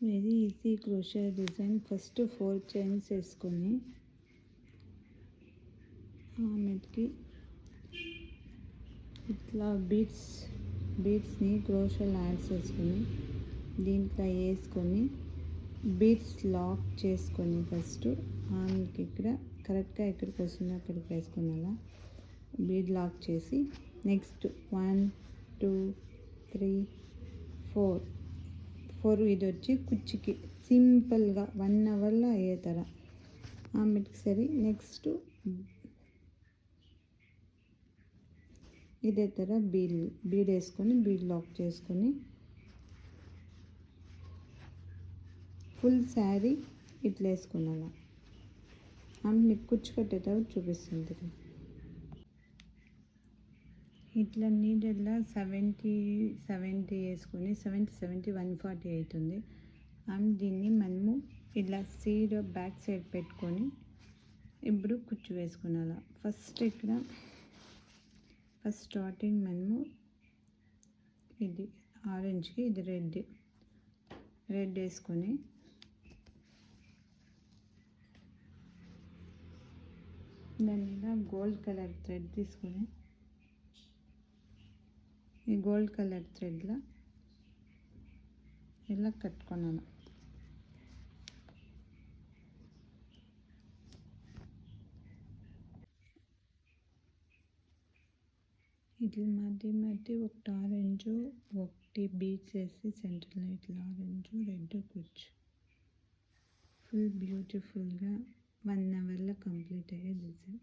Very easy crochet design. First 4 chains వేసుకొని ఆమెకి ఇట్లా బీడ్స్ని క్రోషేలో యాడ్ చేసుకొని దీంట్లో వేసుకొని బీడ్స్ లాక్ చేసుకొని ఫస్ట్ ఆమెకి ఇక్కడ కరెక్ట్గా ఎక్కడికి వస్తుందో అక్కడికి వేసుకునేలా బీడ్ లాక్ చేసి నెక్స్ట్ 1 2 3 4 ఇది వచ్చి కుచ్చికి సింపుల్గా 1 అవర్లో అయ్యేతర ఆమెకి సరి. నెక్స్ట్ ఇదే తర బీడ్ వేసుకొని బీడ్ లాక్ చేసుకొని ఫుల్ శారీ ఇట్లా వేసుకున్నాను. ఆమె మీకు కుచ్చు కట్టేటప్పుడు చూపిస్తుంది. ఇట్లా నీడల్లా 70 వేసుకొని 70 140 అవుతుంది. అండ్ దీన్ని మనము ఇట్లా సీడ్ బ్యాక్ సైడ్ పెట్టుకొని ఇప్పుడు కుచ్చు వేసుకున్నాను. ఫస్ట్ స్టార్టింగ్ మనము ఇది ఆరెంజ్కి ఇది రెడ్ వేసుకొని దాని మీద గోల్డ్ కలర్ థ్రెడ్ తీసుకొని ఈ గోల్డ్ కలర్ థ్రెడ్లో ఇలా కట్టుకున్నాను. ఇట్లా మధ్య ఒకటి ఆరెంజ్ ఒకటి బీడ్స్ వేసి సెంటర్లో ఇట్లా ఆరెంజ్ రెడ్ కుచ్చు ఫుల్ బ్యూటిఫుల్గా 1 అవర్లో కంప్లీట్ అయ్యే డిజైన్.